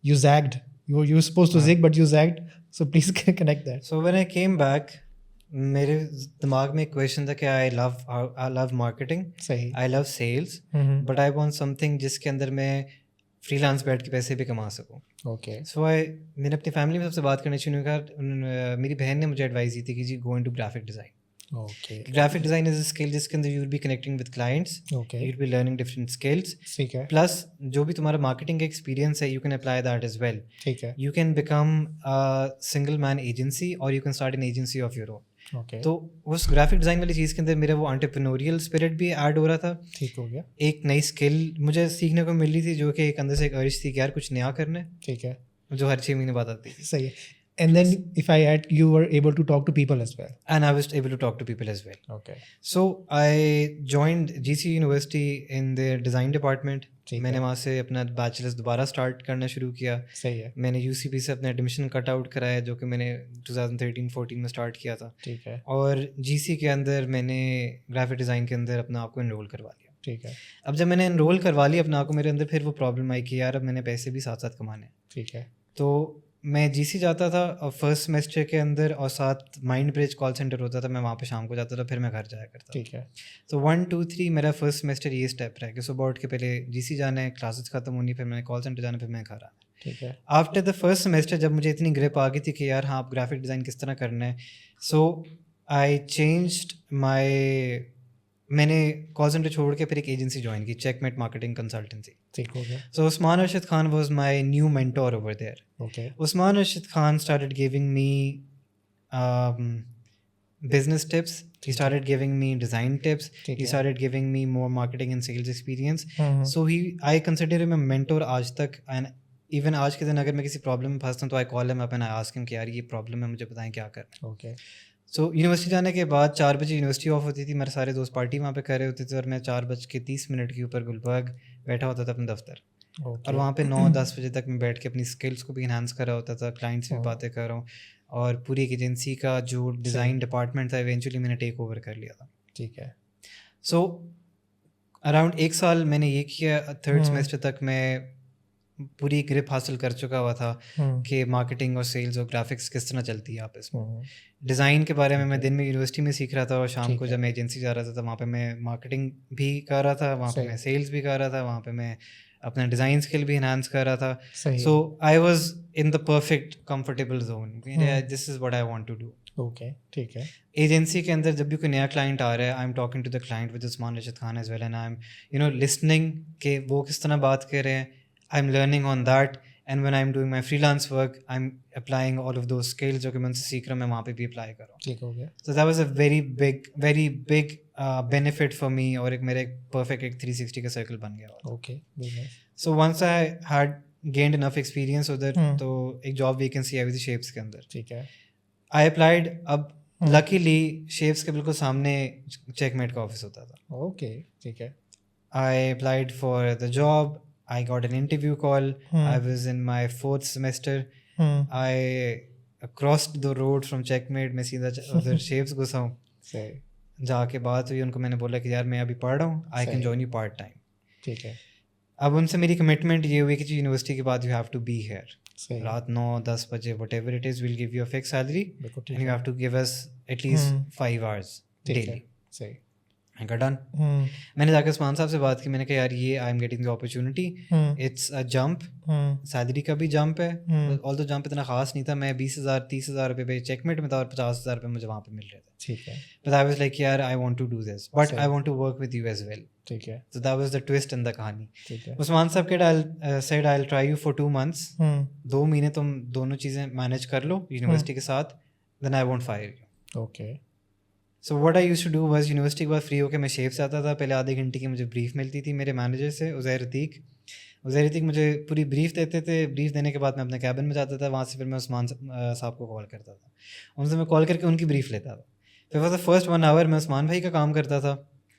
you zagged, you were supposed to zig but you zagged, so please connect that. So when I came back, मेरे दिमाग में एक क्वेश्चन था कि आई लव मार्केटिंग, सही। I love sales, but I want something जिसके अंदर मैं फ्रीलांस बैठ के पैसे भी कमा सकूं। ओके। सो मैंने अपनी फैमिली में सबसे बात करनी शुरू कर, मेरी बहन ने मुझे एडवाइस दी थी कि जी go into graphic design. Okay. Graphic design is a skill जिसके अंदर you will be connecting with clients, okay. You will be learning different skills, ठीक है। प्लस जो भी तुम्हारा मार्केटिंग का एक्सपीरियंस है you can apply that as well. ठीक है। You can become a single man agency और you can start an agency of your own. Okay. तो उस ग्राफिक डिज़ाइन वाली चीज़ के अंदर मेरा वो एंटरप्रेन्योरियल स्पिरिट भी ऐड हो रहा था। ठीक हो गया। एक नई स्किल मुझे सीखने को मिल रही थी, जो कि एक अंदर से एक अर्ज थी कि यार कुछ नया करना है, ठीक है। जो हर 6 महीने बाद आती थी। सही है। And then if I add, you were able to talk to people as well. And I was able to talk to people as well. Okay. So I joined GC University in their design department. मैंने वहाँ से अपना बैचलर्स दोबारा स्टार्ट करना शुरू किया। सही है। मैंने UCP से अपना एडमिशन कट आउट कराया, जो कि मैंने 2013-14 में स्टार्ट किया था। ठीक है। और GC के अंदर मैंने ग्राफिक डिज़ाइन के अंदर अपना आप को एनरोल करवा लिया। ठीक है। अब जब मैंने एनरोल करवा लिया अपना आप को, मेरे अंदर फिर वो प्रॉब्लम आई कि यार अब मैंने पैसे भी साथ साथ कमाने। ठीक है। तो मैं GC जाता था और फर्स्ट सेमेस्टर के अंदर, और साथ माइंड ब्रिज कॉल सेंटर होता था, मैं वहाँ पे शाम को जाता था, फिर मैं घर जाया करता। ठीक है। तो 1 2 3 मेरा फर्स्ट सेमेस्टर ये स्टेप रहा कि सुबह उठ के पहले GC जाना है, क्लासेस खत्म होनी, फिर मैंने कॉल सेंटर जाना, फिर मैं घर आना। ठीक है। आफ्टर द फर्स्ट सेमेस्टर जब मुझे इतनी ग्रिप आ गई थी कि यार हाँ आप ग्राफिक डिज़ाइन किस तरह करना है, सो आई चेंज्ड माई, मैंने कॉल सेंटर छोड़ के फिर एक एजेंसी ज्वाइन की, चेकमेट मार्केटिंग कंसल्टेंसी। ठीक हो गया। So Usman Rashid Khan was my new mentor over there. Okay. Usman Rashid Khan started giving me business tips. He started giving me design tips. He started giving me more marketing and sales experience. So I consider him a mentor आज तक, and even आज के दिन अगर मैं किसी प्रॉब्लम में फंसता हूँ तो I call him up and I ask him कि यार ये प्रॉब्लम है, मुझे बताएं क्या करना है। Okay. सो यूनिवर्सिटी जाने के बाद 4 बजे यूनिवर्सिटी ऑफ होती थी, मेरे सारे दोस्त पार्टी वहाँ पे कर रहे होते थे, और मैं 4:30 के ऊपर गुलबर्ग बैठा होता था अपने दफ्तर। और वहाँ पे 9-10 बजे तक मैं बैठ के अपनी स्किल्स को भी इन्हांस कर रहा होता था, क्लाइंट्स से भी बातें कर रहा हूँ, और पूरी एक एजेंसी का जो डिज़ाइन डिपार्टमेंट था इवेंचुअली मैंने टेक ओवर कर लिया था। ठीक है। सो अराउंड 1 साल मैंने ये किया। 3rd सेमेस्टर तक मैं पूरी ग्रिप हासिल कर चुका हुआ था कि मार्केटिंग और सेल्स और ग्राफिक्स किस तरह चलती है आपस में। डिज़ाइन के बारे में मैं दिन में यूनिवर्सिटी में सीख रहा था, और शाम को जब मैं एजेंसी जा रहा था तो वहाँ पे मैं मार्केटिंग भी कर रहा था, वहाँ पे मैं सेल्स भी कर रहा था, वहाँ पे मैं अपना डिज़ाइन स्किल भी इन्हांस कर रहा था। So I was in the perfect comfortable zone, this is what I want to do. Okay, ठीक है। एजेंसी के अंदर जब भी कोई नया क्लाइंट आ रहा है, I am talking to the client with Usman Rashid Khan as well, and I am listening के वो किस तरह बात कर रहे हैं, I am learning on that, and when I am doing my freelance work I am applying all of those skills जो कि मैं उनसे सीख रहा हूँ, मैं वहाँ पे भी अप्लाई कर रहा हूँ. ठीक हो गया। So that was a very big benefit for me, और एक मेरे perfect एक 360 का circle बन गया. Okay, very nice. So once I had gained enough experience उधर, तो एक job vacancy आई हुई थी Shapes के अंदर. ठीक है। I applied. अब luckily Shapes के बिल्कुल सामने Checkmate का ऑफिस होता था. ओके, ठीक है। I applied for the job. I got an interview call. I was in my 4th semester. I crossed the road from Checkmate. मैं सीधा उधर Shapes घुसा हूँ. सही। जाके बात हुई, उनको मैंने बोला कि यार मैं अभी पढ़ रहा हूँ, I can join you part time. ठीक है। अब उनसे मेरी कमिटमेंट ये हुई कि यूनिवर्सिटी के बाद you have to be here. सही। रात 9-10 बजे whatever it is, will give you a fix salary बिल्कुल ठीक एंड यू है। Have to give us at least 5 hours ठीक है। डेली. सही। I got done. मैंने जाकर उस्मान साहब से बात की, मैंने कहा यार ये I am getting the opportunity, it's a jump, salary का भी जंप है, ऑल तो जंप इतना खास नहीं था. मैं 20,000-30,000 रुपये पे चेकमेट में था और 50,000 रुपये मुझे वहाँ पे मिल रहे थे. ठीक है। बट आई वाज लाइक यार I want to do this, but I want to work with you as well. ठीक है। So that was the twist in the कहानी. ठीक है। उस्मान साहब के said I'll try you for 2 months. 2 महीने तुम दोनों चीज़ें मैनेज कर लो यूनिवर्सिटी के साथ, then I won't fire you. Okay. So what I used to do was university के बाद फ्री होकर मैं शेप्स आता था. पहले आधे घंटे की मुझे ब्रीफ मिलती थी मेरे मैनेजर से, उज़ैर अतीक मुझे पूरी ब्रीफ देते थे. ब्रीफ देने के बाद मैं अपने कैबिन में जाता था, वहाँ से फिर मैं उस्मान साहब को कॉल करता था, उनसे मैं कॉल करके उनकी ब्रीफ लेता था. फिर फॉर द फर्स्ट 1 hour मैं उस्मान भाई का काम करता था,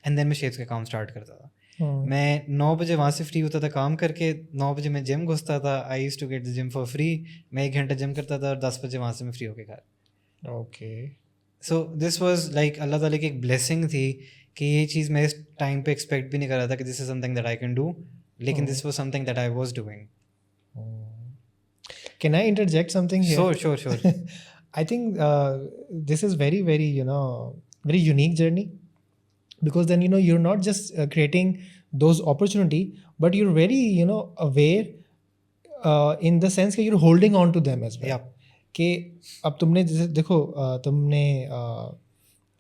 एंड देन मैं शेप्स का काम स्टार्ट करता था. मैं 9 बजे वहाँ से फ्री होता था काम करके, 9 बजे मैं जिम घुसता था. I used to get the gym for free. मैं 1 घंटा जिम करता था और 10 बजे वहाँ से मैं फ्री होके घर. Okay. So this was like अल्लाह ताला की एक ब्लेसिंग थी कि ये चीज़ मैं इस टाइम पे एक्सपेक्ट भी नहीं कर रहा था कि this is something that I can do, लेकिन this was something that I was doing. Can I interject something here? Sure. I think this is very, very, very unique journey, because then, you're not just creating those opportunity, but you're very, aware in the sense that you're holding on to them as well. Yeah. कि अब तुमने जैसे देखो, तुमने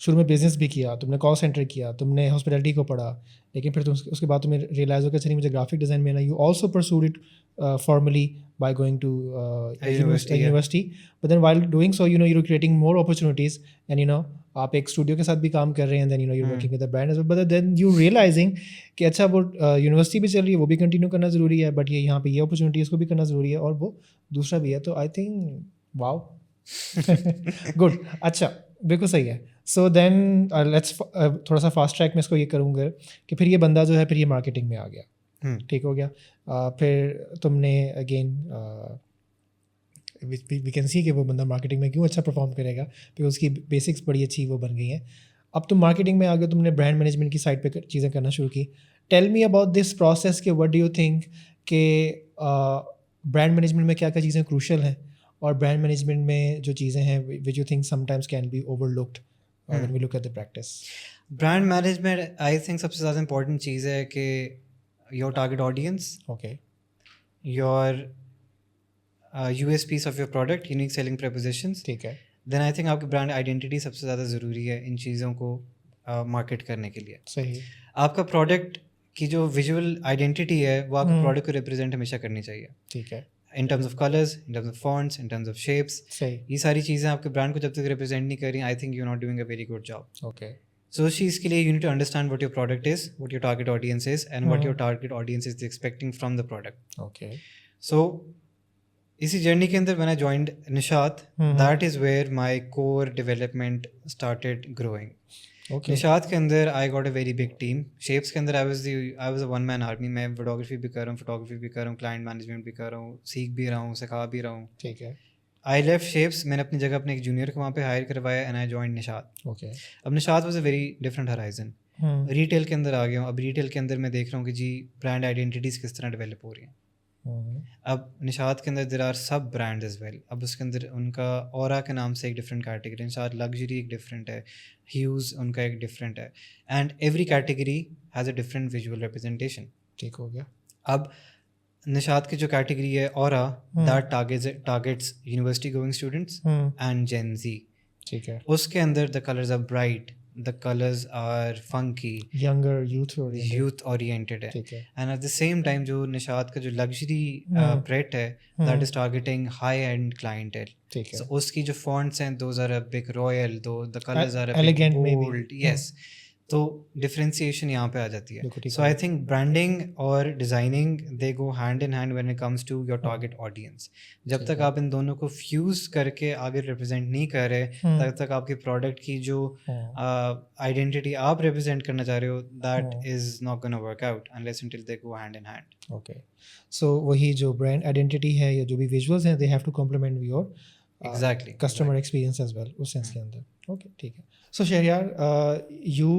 शुरू में बिजनेस भी किया, तुमने कॉल सेंटर किया, तुमने हॉस्पिटैलिटी को पढ़ा, लेकिन फिर उसके बाद तुम्हें रियलाइज़ हो कि अच्छा मुझे ग्राफिक डिज़ाइन में ना. You also pursued it formally by going to university, but then while doing so you're creating more opportunities, and आप एक स्टूडियो के साथ भी काम कर रहे हैं, then you're working with a brand as well, but then you realizing कि अच्छा वो यूनिवर्सिटी भी चल रही है, वो भी कंटिन्यू करना ज़रूरी है, बट ये यहाँ पे ये अपॉर्चुनिटी इसको भी करना ज़रूरी है, और वो दूसरा भी है. तो आई थिंक वाओ, गुड. अच्छा, बिल्कुल सही है. सो देन लेट्स थोड़ा सा फास्ट ट्रैक में इसको ये करूँगा कि फिर ये बंदा जो है फिर ये मार्केटिंग में आ गया. ठीक हो गया. फिर तुमने अगेन वी कैन सी कि वो बंदा मार्केटिंग में क्यों अच्छा परफॉर्म करेगा, बिकॉज उसकी बेसिक्स बड़ी अच्छी वो बन गई हैं. अब तुम मार्केटिंग में आ गए, तुमने ब्रांड मैनेजमेंट की साइड पे चीज़ें करना शुरू की. Tell me about this process कि व्हाट डू यू थिंक कि ब्रांड मैनेजमेंट में क्या क्या चीज़ें क्रूशल हैं, और ब्रांड मैनेजमेंट में जो चीज़ें हैं which you think sometimes can be overlooked when we look at the practice. Brand management I think सबसे ज़्यादा इंपॉर्टेंट चीज़ है कि your target audience, okay, your USPs of your product, unique selling propositions. ठीक है. देन आई थिंक आपकी ब्रांड आइडेंटिटी सबसे ज़्यादा ज़रूरी है इन चीज़ों को मार्केट करने के लिए. सही. आपका प्रोडक्ट की जो विजुअल आइडेंटिटी है वो आपके प्रोडक्ट को रिप्रेजेंट हमेशा करनी चाहिए. ठीक है. In terms of colours, in terms of fonts, in terms of shapes. सही. ये सारी चीज़ें आपके ब्रांड को जब तक रिप्रेजेंट नहीं कर रही, I think you not doing a very good job. Okay. So उस चीज़ के लिए you need to understand what your product is, what your target audience is, and what your target audience is expecting from the product. Okay. So इसी जर्नी के अंदर when I joined Nishat, that is where my core development started growing. Okay. Nishat के अंदर I got a very big team. Shapes के अंदर I was a one man army. मैं वीडियोग्राफी भी कर रहा हूँ, फोटोग्राफी भी कर रहा हूँ, क्लाइंट मैनेजमेंट भी कर रहा हूँ, सीख भी रहा हूँ, सिखा भी रहा हूँ. ठीक है. आई लेफ्ट शेप्स, मैंने अपनी जगह अपने एक जूनियर को वहाँ पे हायर करवाया, and I joined Nishat. Okay. अब Nishat was a very different horizon. Retail के अंदर आ गया हूँ. अब रिटेल के अंदर मैं देख रहा हूँ कि जी ब्रांड आइडेंटिटीज़ किस तरह डेवलप हो रही हैं. अब निशात के अंदर there are sub brand as well. अब उसके अंदर उनका ऑरा के नाम से एक डिफरेंट कैटेगरी. निशात लग्जरी एक डिफरेंट है, ह्यूज़ उनका एक डिफरेंट है, and every category has a different visual representation. ठीक हो गया. अब निशात की जो कैटेगरी है Aura, that targets university going students and Gen Z. ठीक है, उसके अंदर the colours are bright, the colours are funky, younger youth oriented, youth oriented है. ठीक है, and at the same time जो निशात का जो लग्जरी प्रेट है that is targeting high and clientele. ठीक है, So उसकी जो fonts हैं those are a bit royal, though the colors are a bit elegant maybe. bold. Yes. तो डिफरेंशिएशन यहाँ पे आ जाती है. बिल्कुल ठीक सो आई थिंक ब्रांडिंग और designing they go hand in hand when it comes to your target audience. जब तक आप इन दोनों को फ्यूज़ करके आगे रिप्रेजेंट नहीं कर रहे तब तक आपके प्रोडक्ट की जो आइडेंटिटी आप रिप्रेजेंट करना चाह रहे हो that is not gonna work out unless until they go hand in hand. Okay, so वही जो ब्रांड आइडेंटिटी है या जो भी विजुअल्स हैं they have to complement your exactly customer experience as well उस सेंस के अंदर. ओके, ठीक है. So Shahryar, you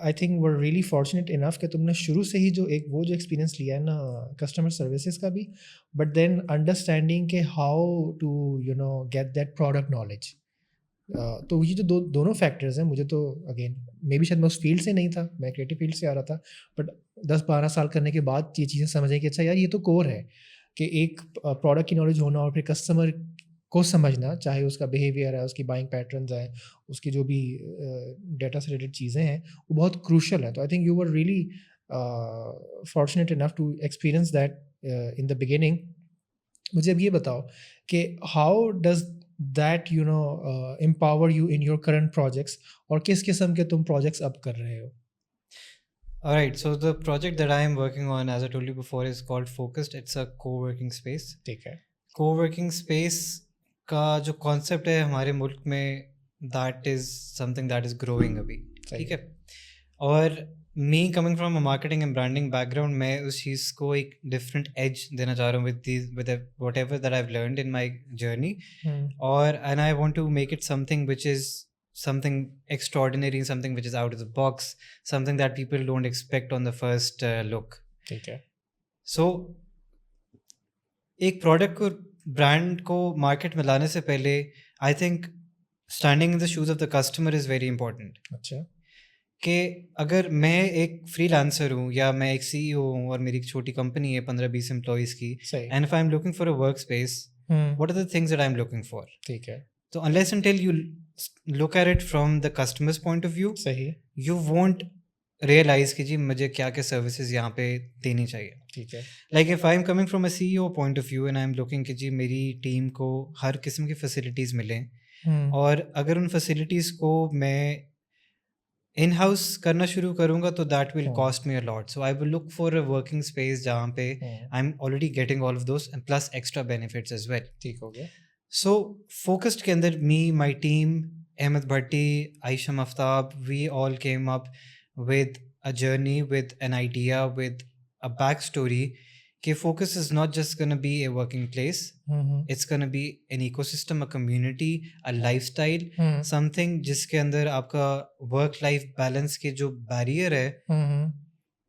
I think were really fortunate enough कि तुमने शुरू से ही जो एक्सपीरियंस लिया है ना कस्टमर सर्विसेज का भी, बट देन अंडरस्टैंडिंग के how to get that product knowledge. तो ये जो दोनों फैक्टर्स हैं, मुझे तो अगेन मे बी शायद मैं उस फील्ड से नहीं था, मैं क्रिएटिव फील्ड से आ रहा था, बट 10-12 साल करने के बाद ये चीज़ें समझ आई कि अच्छा यार ये तो कोर है कि एक प्रोडक्ट की नॉलेज होना और फिर कस्टमर को समझना, चाहे उसका बिहेवियर है, उसकी बाइंग पैटर्न्स हैं, उसकी जो भी डेटा से रिलेटेड चीज़ें हैं, वो बहुत क्रूशल है. तो I think you were really fortunate enough to experience that in the beginning. मुझे अब ये बताओ कि how does that empower you in your current projects, और किस किस्म के तुम प्रोजेक्ट्स अब कर रहे हो? Alright, so the project that I am working on, as I told you before, is called Focused. It's a co-working space. ठीक है, Co-working space का जो कॉन्सेप्ट है हमारे मुल्क में that is something that is growing अभी. ठीक है. और me coming from a marketing and branding background, मैं उस चीज़ को एक डिफरेंट एज देना चाह रहा हूँ with whatever that I have learned in my journey. और and I want to make it something which is something extraordinary, something which is out of the box, something that people don't expect on the first look. ठीक है. So एक प्रोडक्ट को ब्रांड को मार्केट में लाने से पहले I think standing in the shoes of the customer is very important. अच्छा, कि अगर मैं एक फ्रीलांसर हूँ या मैं एक CEO हूँ और मेरी एक छोटी कंपनी है 15-20 एम्प्लॉइज़ की, सही. And if I am looking for a work space, what are the things that I am looking for? ठीक है, तो unless until you look at it from the customer's point of view, सही. you won't realize कि जी मुझे क्या क्या सर्विसेज यहाँ पे देनी चाहिए. ठीक है, like if I am coming from a CEO point of view and I am looking कि जी मेरी टीम को हर किस्म की फैसिलिटीज़ मिलें, और अगर उन फैसिलिटीज़ को मैं इन हाउस करना शुरू करूँगा तो that will cost me a lot. So I will look for a working space जहाँ पे I am already getting all of those and plus extra benefits as well. ठीक हो गया. So focused के अंदर me, my team, Ahmed Bhatti, Aisha Maftab, we all came up with a journey, with an idea, with a backstory. कि focus is not just going to be a working place. It's going to be an ecosystem, a community, a lifestyle, something जिसके अंदर आपका work life balance के जो barrier है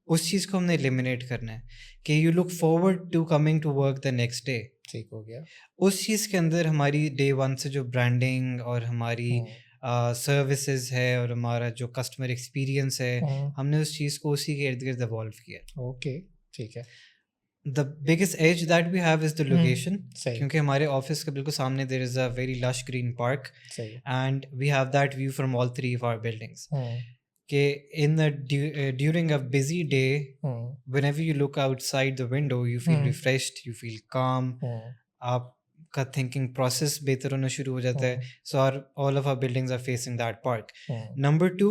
उस चीज़ को हमने एलिमिनेट करना है कि you look forward to coming to work the next day. ठीक हो गया. उस चीज़ के अंदर हमारी डे वन से जो ब्रांडिंग और हमारी सर्विसेज है और हमारा जो कस्टमर एक्सपीरियंस है, हमने उस चीज़ को उसी के इर्द गिर्द इवॉल्व किया. ओके, ठीक है. The biggest edge that we have is the location, सही. क्योंकि हमारे ऑफिस के बिल्कुल सामने there is a very lush green park, सही. And we have that view from all 3 of our buildings. कि in the during a busy day, whenever you look outside the window, you feel refreshed, you feel calm, आपका thinking process बेहतर होना शुरू हो जाता है. So all of our buildings are facing that park. Number 2,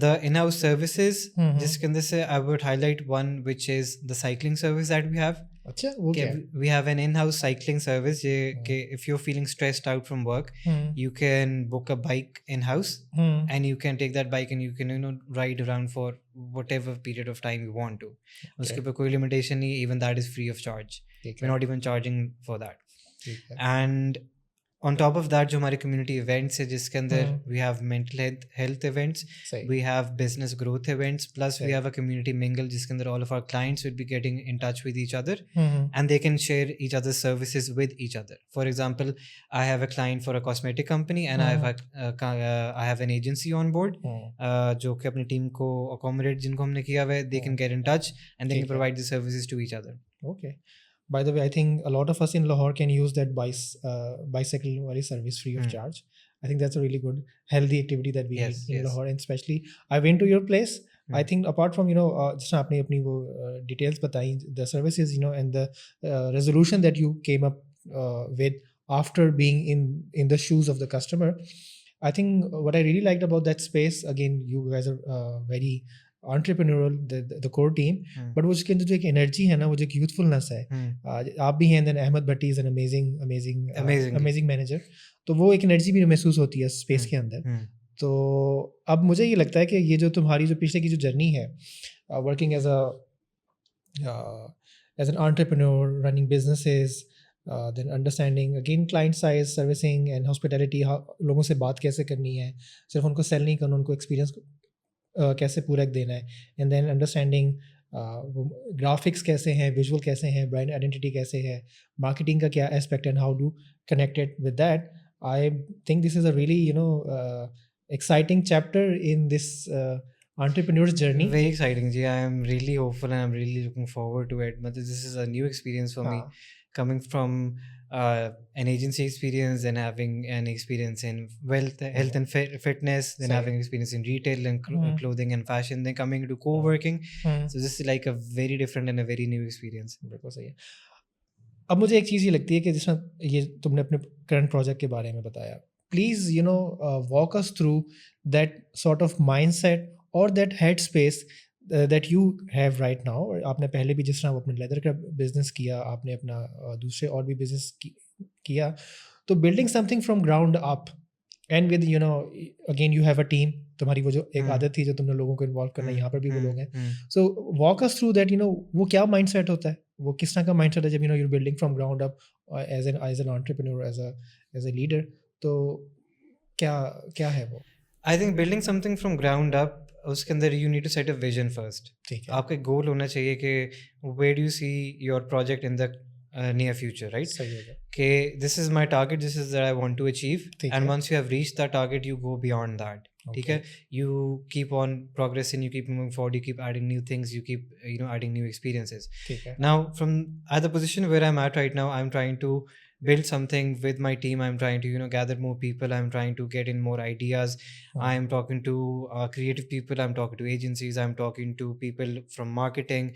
the in-house services, जिसके अंदर से I would highlight one which is the cycling service that we have. अच्छा, वो क्या? We have an in-house cycling service. कि if you're feeling stressed out from work, you can book a bike in-house, and you can take that bike and you can ride around for whatever period of time you want to. उसके ऊपर कोई limitation नहीं, even that is free of charge. We're not even charging for that. And on top of that जो हमारे community events है जिसके अंदर we have mental health events, we have business growth events, plus we have a community mingle जिसके अंदर all of our clients will be getting in touch with each other, and they can share each other's services with each other. For example, I have a client for a cosmetic company and I have an agency on board जो कि अपनी team को accommodate जिनको हमने किया हुआ है, they can get in touch and they can provide the services to each other. Okay. By the way, I think a lot of us in Lahore can use that bicycle wali service free of charge. I think that's a really good healthy activity that we Yes, need in yes. Lahore, and especially I went to your place. I Hmm. think apart from जिसने आपने अपनी वो details बताई, the services and the resolution that you came up with after being in the shoes of the customer, I think what I really liked about that space, again you guys are very entrepreneurial, the core team, Hmm. but वो उसके अंदर जो एक energy है ना, वो जो एक youthfulness है, Hmm. आप भी हैं, then Ahmed Bhatti is an Amazing. amazing manager, तो वो एक एनर्जी भी महसूस होती है स्पेस के अंदर. Hmm. तो अब मुझे ये लगता है कि ये जो तुम्हारी जो पीछे की जो जर्नी है, working as an entrepreneur, running businesses, then understanding again client size, servicing and hospitality, लोगों से बात कैसे करनी है, सिर्फ उनको सेल नहीं करना, उनको एक्सपीरियंस कैसे पूरा देना है, एंड देन अंडरस्टैंडिंग ग्राफिक्स कैसे हैं, विजुअल कैसे हैं, ब्रांड आइडेंटिटी कैसे है, मार्केटिंग का क्या aspect and how to connect it with that. I think this is a really exciting chapter in this entrepreneur's journey. Very exciting, ji. I am really hopeful and I'm really looking forward to it. But this is a new experience for me, coming from an agency experience and having an experience in health and fitness, then Same. having experience in retail and Mhm. clothing and fashion, then coming to co-working. Hmm, So this is like a very different and a very new experience. बिल्कुल सही है. अब मुझे एक चीज़ ये लगती है कि जिसमें ये तुमने अपने करंट प्रोजेक्ट के बारे में बताया, please walk us through that sort of mindset और that head space that you have right now. आपने पहले भी जिस तरह वो अपने लेदर का बिजनेस किया, आपने अपना दूसरे और भी बिजनेस किया, तो building something from ground up and with again you have a team. तुम्हारी वो जो एक आदत थी जो तुमने लोगों को इन्वॉल्व करना, यहाँ पर भी वो लोग हैं. So walk us through that, वो क्या माइंडसेट होता है, वो किस तरह का माइंडसेट है जब you're building from ground up as an entrepreneur, as a leader. तो क्या है वो? I think building something from ground up, उसके अंदर you need to set a vision first. ठीक है. आपका गोल होना चाहिए कि where do you see your project in the near future, right? सही होगा. Okay, this is my target, this is that I want to achieve, ठीक and है. once you have reached that target, you go beyond that. ठीक है, you keep on progressing, you keep moving forward, you keep adding new things, you keep adding new experiences. ठीक है. Now from at the position where I'm at right now, I'm trying to build something with my team. I'm trying to gather more people, I'm trying to get in more ideas. I'm talking to creative people, I'm talking to agencies, I'm talking to people from marketing,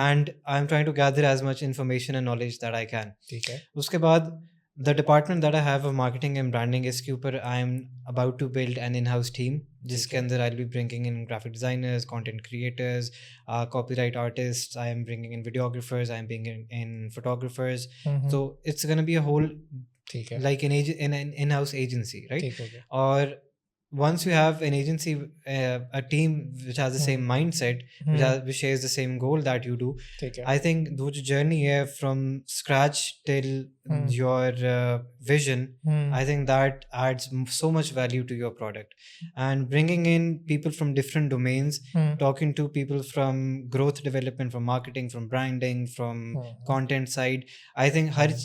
and I'm trying to gather as much information and knowledge that I can. ठीक है. उसके बाद the department that I have of marketing and branding, इसके ऊपर I'm about to build an in-house team जिसके अंदर I'll be bringing in graphic designers, content creators, copyright artists. I am bringing in videographers, I am bringing in photographers. So it's going to be a whole ठीक है. like an in-house agency, right? ठीक हो गया. Or once you have an agency, a team which has the same mindset, which shares the same goal that you do, ठीक है. I think the journey here from scratch till your vision, I think that adds so much value to your product. And bringing in people from different domains, talking to people from growth development, from marketing, from branding, from content side, I think her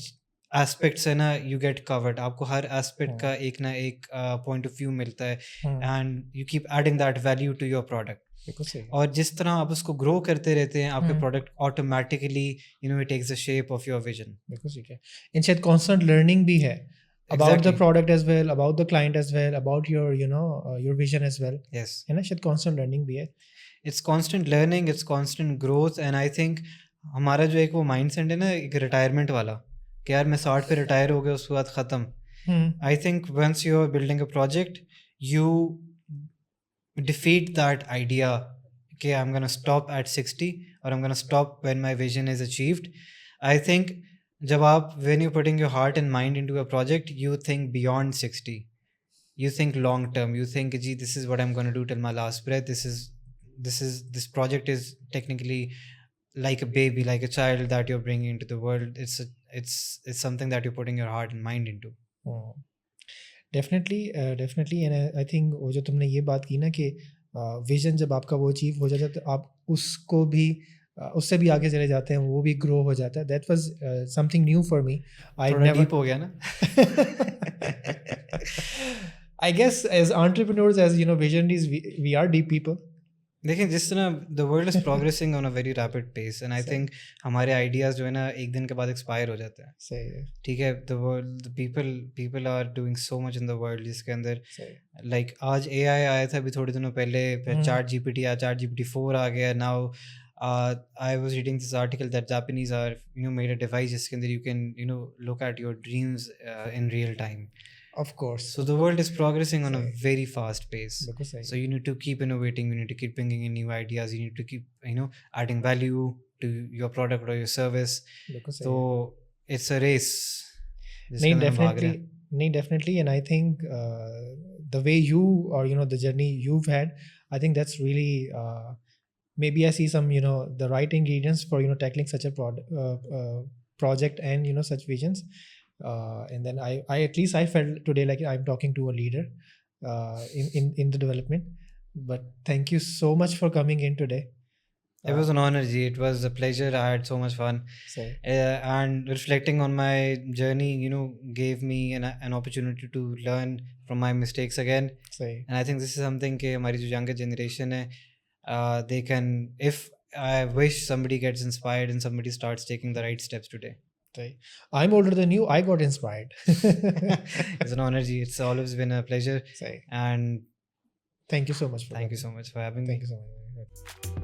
aspects है ना, यू गेट कवर्ड. आपको हर एस्पेक्ट का एक ना एक पॉइंट ऑफ व्यू मिलता है, and you keep adding that value to your product. और जिस तरह आप उसको ग्रो करते रहते हैं, आपके product automatically it takes the shape of your vision. बिल्कुल ठीक है. इन शायद कांस्टेंट लर्निंग भी है about the product as well, about the client as well, about your your vision as well. Yes, है ना, शायद कांस्टेंट लर्निंग भी है. It's constant learning, it's constant growth. And I think हमारा जो एक वो माइंडसेट है ना, एक रिटायरमेंट वाला, कि यार मैं 60 पे रिटायर हो गया, उसके बाद ख़त्म. I think once you are building a project, you defeat that idea कि I'm gonna stop at 60 or I'm gonna stop when my vision is achieved. I think जब आप when you're putting your heart and mind into a project, you think beyond 60. You think long term. You think, gee, this is what I'm gonna do till my last breath. This project is technically like a baby, like a child that you're bringing into the world. It's something that you're putting your heart and mind into. Definitely. And I think वो जो तुमने ये बात की ना कि विजन जब आपका वो अचीव हो जाता है, तो आप उसको भी उससे भी आगे चले जाते हैं, वो भी ग्रो हो जाता है. That was something new for me. I never deep हो गया ना. I guess as entrepreneurs, as visionaries, we are deep people. देखिए जिस तरह the world is progressing on a very rapid pace and I सही। थिंक हमारे आइडियाज़ जो है ना एक दिन के बाद एक्सपायर हो जाते हैं. सही है, ठीक है, the world the people are doing so much in the world जिसके अंदर सही। लाइक आज एआई आया था अभी थोड़े दिनों पहले, फिर हम्म, चैट जीपीटी आया, चैट जीपीटी 4 आ गया now. I was reading this article that Japanese are made a device जिसके अंदर you can look at your dreams in real time. of course, So the world is progressing on a सही। very fast pace. बिल्कुल सही। So you need to keep innovating. You need to keep bringing in new ideas. You need to keep adding value to your product or your service. बिल्कुल सही So है। it's a race. जिसके नहीं, अंदर हम भाग रहे डेफिनेटली हैं. नहीं, definitely, and I think the way you और the journey you've had, I think that's really maybe I see some the right ingredients for tackling such a project and such visions. And then I at least I felt today like I'm talking to a leader in the development. But thank you so much for coming in today. It was an honor, Ji. It was a pleasure. I had so much fun. So And reflecting on my journey, gave me an opportunity to learn from my mistakes again. सही। And I think this is something कि हमारी जो younger generation है, they can, if I wish somebody gets inspired and somebody starts taking the right steps today. सही। I'm older than you, I got inspired. It's an honor, Ji. It's always been a pleasure. सही। And Thank you so much for thank you coming. so much for having me. Thank you so much.